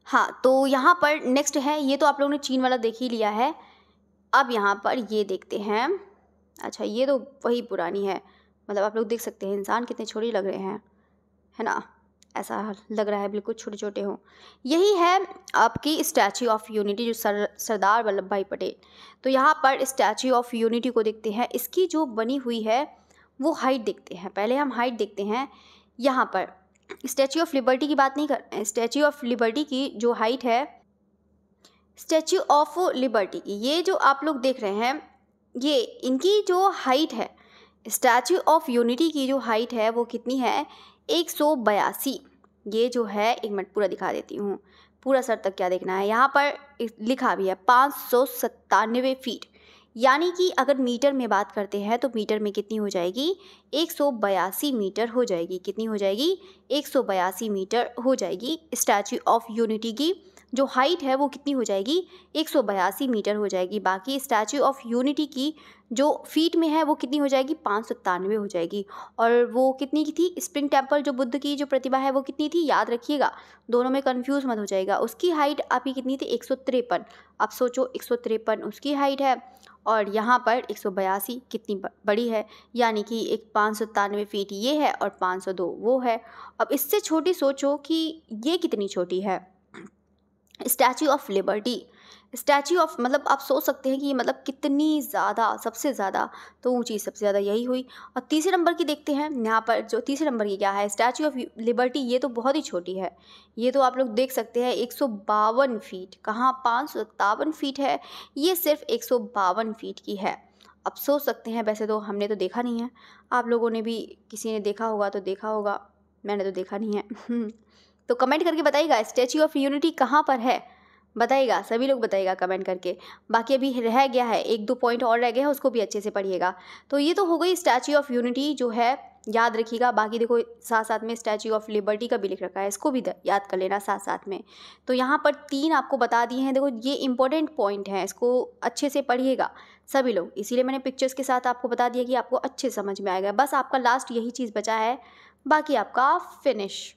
हाँ, तो यहाँ पर नेक्स्ट है, ये तो आप लोगों ने चीन वाला देख ही लिया है। अब यहाँ पर ये देखते हैं, अच्छा ये तो वही पुरानी है, मतलब आप लोग देख सकते हैं इंसान कितने छोटे लग रहे हैं, है ना, ऐसा लग रहा है बिल्कुल छोटे छोटे हों। यही है आपकी स्टैच्यू ऑफ यूनिटी जो सरदार वल्लभ भाई पटेल। तो यहाँ पर स्टैच्यू ऑफ यूनिटी को देखते हैं, इसकी जो बनी हुई है वो हाइट देखते हैं। पहले हम हाइट देखते हैं। यहाँ पर स्टैच्यू ऑफ लिबर्टी की बात नहीं कर रहे हैं, स्टैच्यू ऑफ लिबर्टी की जो हाइट है, स्टैच्यू ऑफ लिबर्टी की ये जो आप लोग देख रहे हैं, ये इनकी जो हाइट है, स्टैच्यू ऑफ यूनिटी की जो हाइट है वो कितनी है? 182। ये जो है, एक मिनट पूरा दिखा देती हूँ, पूरा सर तक क्या देखना है। यहाँ पर लिखा भी है 597 फीट, यानी कि अगर मीटर में बात करते हैं तो मीटर में कितनी हो जाएगी? 182 मीटर हो जाएगी। कितनी हो जाएगी? 182 मीटर हो जाएगी। स्टैच्यू ऑफ यूनिटी की जो हाइट है वो कितनी हो जाएगी? 182 मीटर हो जाएगी। बाकी स्टैच्यू ऑफ यूनिटी की जो फीट में है वो कितनी हो जाएगी? 597 हो जाएगी। और वो कितनी की थी? स्प्रिंग टेम्पल जो बुद्ध की जो प्रतिभा है वो कितनी थी? याद रखिएगा, दोनों में कंफ्यूज मत हो जाएगा। उसकी हाइट आपकी कितनी थी? 153। अब सोचो 153 उसकी हाइट है और यहाँ पर 182 कितनी बड़ी है, यानी कि एक 597 फीट ये है और 502 वो है। अब इससे छोटी सोचो कि ये कितनी छोटी है। Statue of liberty, statue of मतलब आप सोच सकते हैं कि ये मतलब कितनी ज़्यादा, सबसे ज़्यादा तो ऊंची सबसे ज़्यादा यही हुई। और तीसरे नंबर की देखते हैं, यहाँ पर जो तीसरे नंबर की क्या है? स्टैच्यू ऑफ लिबर्टी, ये तो बहुत ही छोटी है। ये तो आप लोग देख सकते हैं 152 फीट, कहाँ 557 फीट है, ये सिर्फ 152 फीट की है। अब सोच सकते हैं, वैसे तो हमने तो देखा नहीं है, आप लोगों ने भी किसी ने देखा होगा तो देखा होगा, मैंने तो देखा नहीं है। तो कमेंट करके बताइएगा स्टैच्यू ऑफ यूनिटी कहाँ पर है, बताइएगा, सभी लोग बताइएगा कमेंट करके। बाकी अभी रह गया है 1-2 पॉइंट और रह गए हैं, उसको भी अच्छे से पढ़िएगा। तो ये तो हो गई स्टैच्यू ऑफ यूनिटी जो है, याद रखिएगा। बाकी देखो साथ साथ में स्टैच्यू ऑफ लिबर्टी का भी लिख रखा है, इसको भी याद कर लेना साथ साथ में। तो यहाँ पर 3 आपको बता दिए हैं। देखो ये इंपॉर्टेंट पॉइंट है, इसको अच्छे से पढ़िएगा सभी लोग, इसीलिए मैंने पिक्चर्स के साथ आपको बता दिया कि आपको अच्छे समझ में आएगा। बस आपका लास्ट यही चीज़ बचा है, बाकी आपका फिनिश।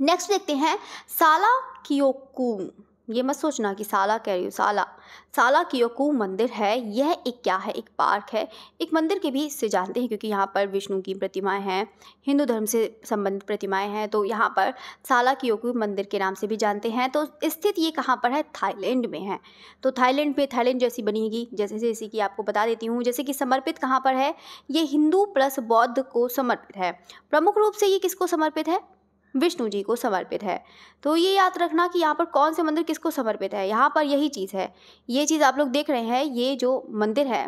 नेक्स्ट देखते हैं साला कियोकू। ये मत सोचना कि साला कह रही हूँ, साला कियोकू मंदिर है। यह एक क्या है? एक पार्क है। एक मंदिर के भी इससे जानते हैं क्योंकि यहाँ पर विष्णु की प्रतिमाएं हैं, हिंदू धर्म से संबंधित प्रतिमाएं हैं, तो यहाँ पर साला कियोकू मंदिर के नाम से भी जानते हैं। तो स्थित ये कहाँ पर है? थाईलैंड में है। तो थाईलैंड पे थाईलैंड जैसी बनेगी, जैसे कि आपको बता देती हूँ। जैसे कि समर्पित कहाँ पर है? ये हिंदू प्लस बौद्ध को समर्पित है। प्रमुख रूप से ये किसको समर्पित है? विष्णु जी को समर्पित है। तो ये याद रखना कि यहाँ पर कौन से मंदिर किसको समर्पित है। यहाँ पर यही चीज़ है, ये चीज़ आप लोग देख रहे हैं, ये जो मंदिर है,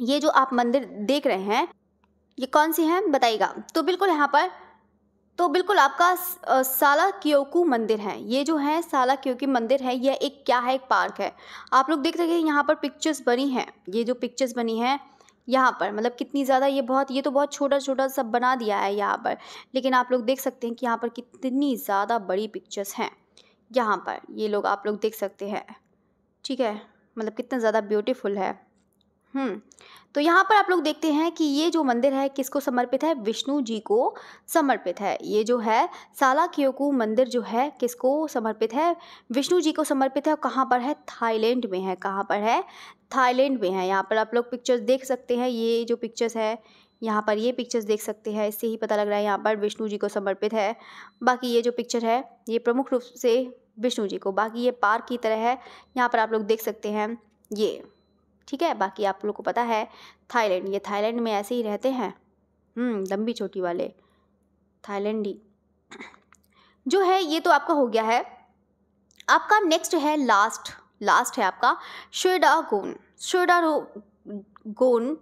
ये जो आप मंदिर देख रहे हैं, ये कौन सी है बताइएगा। तो बिल्कुल यहाँ पर, तो बिल्कुल आपका सालाक्योकु मंदिर है। ये जो है सालाक्योकु मंदिर है, यह एक क्या है, एक पार्क है। आप लोग देख रहे हैं यहाँ पर पिक्चर्स बनी हैं, ये जो पिक्चर्स बनी हैं यहाँ पर, मतलब कितनी ज़्यादा, ये तो बहुत छोटा छोटा सब बना दिया है यहाँ पर, लेकिन आप लोग देख सकते हैं कि यहाँ पर कितनी ज़्यादा बड़ी पिक्चर्स हैं यहाँ पर, ये लोग आप लोग देख सकते हैं, ठीक है, मतलब कितना ज़्यादा ब्यूटीफुल है। तो यहाँ पर आप लोग देखते हैं कि ये जो मंदिर है किसको समर्पित है, विष्णु जी को समर्पित है। ये जो है सालाक्योकु मंदिर जो है किसको समर्पित है, विष्णु जी को समर्पित है। और कहाँ पर है, थाईलैंड में है। कहाँ पर है, थाईलैंड में है। यहाँ पर आप लोग पिक्चर्स देख सकते हैं, ये जो पिक्चर्स है यहाँ पर, ये पिक्चर्स देख सकते हैं, इससे ही पता लग रहा है यहाँ पर विष्णु जी को समर्पित है। बाकी ये जो पिक्चर है ये प्रमुख रूप से विष्णु जी को, बाकी ये पार्क की तरह है, यहाँ पर आप लोग देख सकते हैं ये, ठीक है। बाकी आप लोग को पता है थाईलैंड, ये थाईलैंड में ऐसे ही रहते हैं, लंबी चोटी वाले थाईलैंडी जो है। ये तो आपका हो गया है। आपका नेक्स्ट है, लास्ट है आपका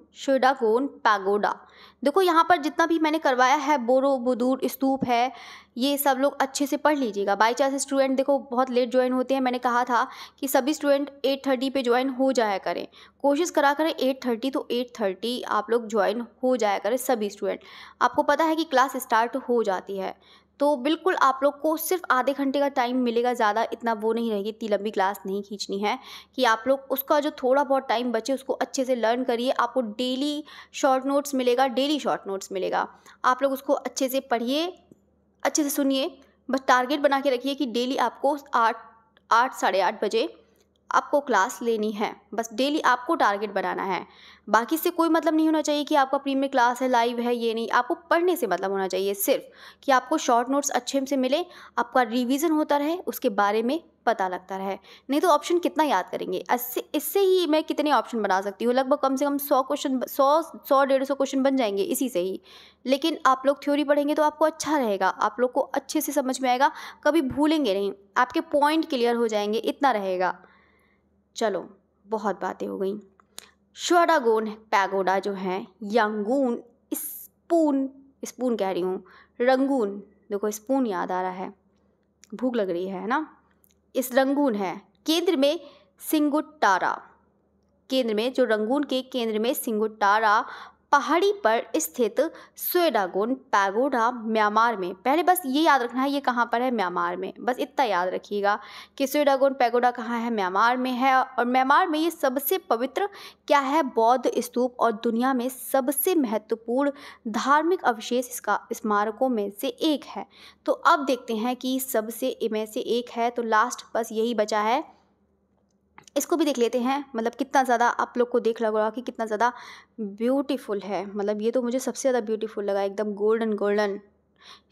श्वेडागोन पैगोडा। देखो यहाँ पर जितना भी मैंने करवाया है, बोरोबुदुर स्तूप है, ये सब लोग अच्छे से पढ़ लीजिएगा। बाई चांस स्टूडेंट देखो बहुत लेट ज्वाइन होते हैं, मैंने कहा था कि सभी स्टूडेंट 8:30 पे ज्वाइन हो जाया करें, कोशिश करा करें 8:30, तो 8:30 आप लोग ज्वाइन हो जाया करें सभी स्टूडेंट। आपको पता है कि क्लास स्टार्ट हो जाती है, तो बिल्कुल आप लोग को सिर्फ आधे घंटे का टाइम मिलेगा, ज़्यादा इतना वो नहीं रहेगी, इतनी लंबी क्लास नहीं खींचनी है कि आप लोग उसका जो थोड़ा बहुत टाइम बचे उसको अच्छे से लर्न करिए। आपको डेली शॉर्ट नोट्स मिलेगा, आप लोग उसको अच्छे से पढ़िए, अच्छे से सुनिए। बस टारगेट बना के रखिए कि डेली आपको 8 साढ़े 8 बजे आपको क्लास लेनी है, बस डेली आपको टारगेट बनाना है। बाकी से कोई मतलब नहीं होना चाहिए कि आपका प्रीमियर क्लास है, लाइव है, ये नहीं, आपको पढ़ने से मतलब होना चाहिए सिर्फ कि आपको शॉर्ट नोट्स अच्छे से मिले, आपका रिवीजन होता रहे, उसके बारे में पता लगता रहे। नहीं तो ऑप्शन कितना याद करेंगे, इससे ही मैं कितने ऑप्शन बना सकती हूँ, लगभग कम से कम 100 क्वेश्चन, 100-150 क्वेश्चन बन जाएंगे इसी से ही। लेकिन आप लोग थ्योरी पढ़ेंगे तो आपको अच्छा रहेगा, आप लोग को अच्छे से समझ में आएगा, कभी भूलेंगे नहीं, आपके पॉइंट क्लियर हो जाएंगे, इतना रहेगा। चलो बहुत बातें हो गई। श्वेडागोन पैगोडा जो है, यांगून स्पून कह रही हूँ, रंगून, देखो स्पून याद आ रहा है, भूख लग रही है ना। इस रंगून है केंद्र में सिंगुट्टारा, केंद्र में, जो रंगून के केंद्र में सिंगुट्टारा पहाड़ी पर स्थित श्वेडागोन पैगोडा म्यांमार में। पहले बस ये याद रखना है ये कहाँ पर है, म्यांमार में, बस इतना याद रखिएगा कि श्वेडागोन पैगोडा कहाँ है, म्यांमार में है। और म्यांमार में ये सबसे पवित्र क्या है, बौद्ध स्तूप और दुनिया में सबसे महत्वपूर्ण धार्मिक अवशेष इसका स्मारकों में से एक है। तो अब देखते हैं कि सबसे में से एक है, तो लास्ट बस यही बचा है, इसको भी देख लेते हैं। मतलब कितना ज़्यादा आप लोग को देख लग रहा कि कितना ज़्यादा ब्यूटीफुल है, मतलब ये तो मुझे सबसे ज़्यादा ब्यूटीफुल लगा, एकदम गोल्डन।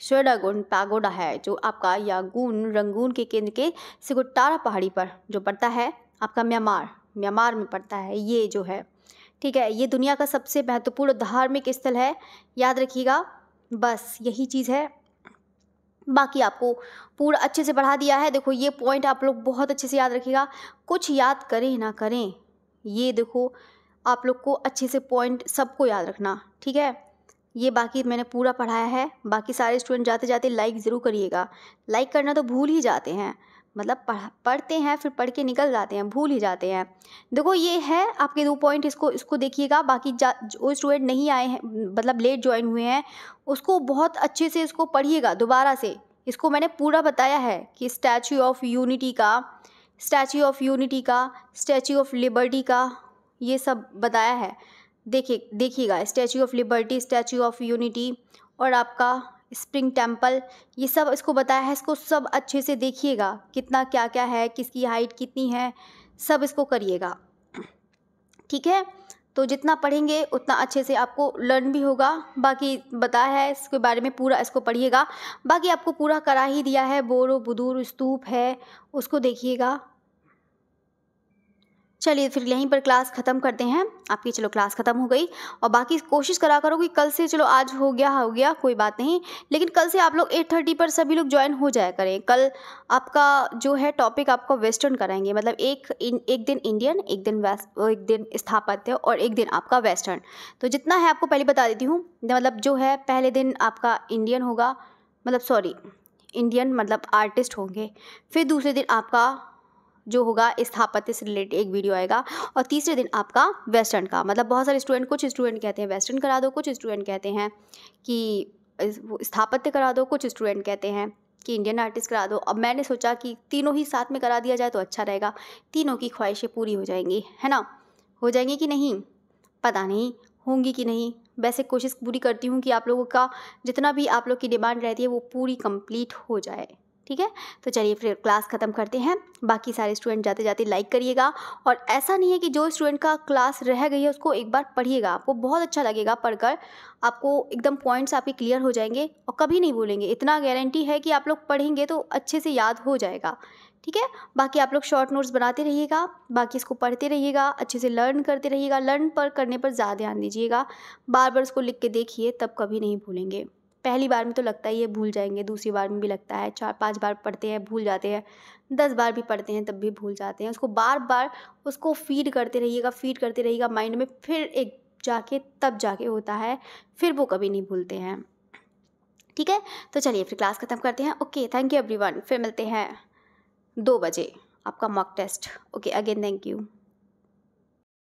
श्वेडागोन पैगोडा है जो आपका यांगून, रंगून के केंद्र के सिंगुट्टारा पहाड़ी पर जो पड़ता है, आपका म्यांमार में पड़ता है ये जो है, ठीक है। ये दुनिया का सबसे महत्वपूर्ण धार्मिक स्थल है, याद रखिएगा, बस यही चीज़ है। बाकी आपको पूरा अच्छे से पढ़ा दिया है। देखो ये पॉइंट आप लोग बहुत अच्छे से याद रखिएगा, कुछ याद करें ना करें, ये देखो आप लोग को अच्छे से पॉइंट सबको याद रखना, ठीक है। ये बाकी मैंने पूरा पढ़ाया है। बाकी सारे स्टूडेंट जाते जाते लाइक ज़रूर करिएगा, लाइक करना तो भूल ही जाते हैं, मतलब पढ़ते हैं फिर पढ़ के निकल जाते हैं, भूल ही जाते हैं। देखो ये है आपके 2 पॉइंट, इसको देखिएगा। बाकी जो स्टूडेंट नहीं आए हैं, मतलब लेट ज्वाइन हुए हैं, उसको बहुत अच्छे से इसको पढ़िएगा दोबारा से। इसको मैंने पूरा बताया है कि स्टैच्यू ऑफ यूनिटी का, स्टैच्यू ऑफ लिबर्टी का, ये सब बताया है। देखिएगा statue of liberty, statue of unity और आपका स्प्रिंग टेम्पल, ये सब इसको बताया है। इसको सब अच्छे से देखिएगा, कितना क्या क्या है, किसकी हाइट कितनी है, सब इसको करिएगा, ठीक है। तो जितना पढ़ेंगे उतना अच्छे से आपको लर्न भी होगा। बाकी बताया है इसके बारे में पूरा, इसको पढ़िएगा। बाकी आपको पूरा करा ही दिया है, बोरोबुदुर स्तूप है उसको देखिएगा। चलिए फिर यहीं पर क्लास ख़त्म करते हैं। आपकी चलो क्लास ख़त्म हो गई, और बाकी कोशिश करा करो कि कल से, चलो आज हो गया कोई बात नहीं, लेकिन कल से आप लोग 8:30 पर सभी लोग ज्वाइन हो जाया करें। कल आपका जो है टॉपिक आपको वेस्टर्न कराएंगे, मतलब एक दिन इंडियन, एक दिन स्थापत्य और एक दिन आपका वेस्टर्न। तो जितना है आपको पहले बता देती हूँ, मतलब जो है पहले दिन आपका इंडियन होगा, इंडियन मतलब आर्टिस्ट होंगे। फिर दूसरे दिन आपका जो होगा स्थापत्य से रिलेटेड एक वीडियो आएगा, और तीसरे दिन आपका वेस्टर्न का, मतलब बहुत सारे स्टूडेंट, कुछ स्टूडेंट कहते हैं वेस्टर्न करा दो, कुछ स्टूडेंट कहते हैं कि स्थापत्य करा दो, कुछ स्टूडेंट कहते हैं कि इंडियन आर्टिस्ट करा दो। अब मैंने सोचा कि तीनों ही साथ में करा दिया जाए तो अच्छा रहेगा, तीनों की ख्वाहिशें पूरी हो जाएंगी, है ना। हो जाएंगी कि नहीं पता नहीं, होंगी कि नहीं। वैसे कोशिश पूरी करती हूँ कि आप लोगों का जितना भी आप लोग की डिमांड रहती है वो पूरी कंप्लीट हो जाए, ठीक है। तो चलिए फिर क्लास ख़त्म करते हैं। बाकी सारे स्टूडेंट जाते जाते लाइक करिएगा, और ऐसा नहीं है कि जो स्टूडेंट का क्लास रह गई है उसको एक बार पढ़िएगा, आपको बहुत अच्छा लगेगा पढ़कर, आपको एकदम पॉइंट्स आपके क्लियर हो जाएंगे और कभी नहीं भूलेंगे। इतना गारंटी है कि आप लोग पढ़ेंगे तो अच्छे से याद हो जाएगा, ठीक है। बाकी आप लोग शॉर्ट नोट्स बनाते रहिएगा, बाकी इसको पढ़ते रहिएगा, अच्छे से लर्न करते रहिएगा। लर्न पर करने पर ज़्यादा ध्यान दीजिएगा, बार बार उसको लिख के देखिए, तब कभी नहीं भूलेंगे। पहली बार में तो लगता ही है भूल जाएंगे, दूसरी बार में भी लगता है, 4-5 बार पढ़ते हैं भूल जाते हैं, 10 बार भी पढ़ते हैं तब भी भूल जाते हैं। उसको बार बार उसको फीड करते रहिएगा माइंड में, फिर एक जाके तब जाके होता है, फिर वो कभी नहीं भूलते हैं, ठीक है। तो चलिए फिर क्लास ख़त्म करते हैं। Okay, thank you everyone. फिर मिलते हैं 2 बजे आपका mock test. Okay, again thank you.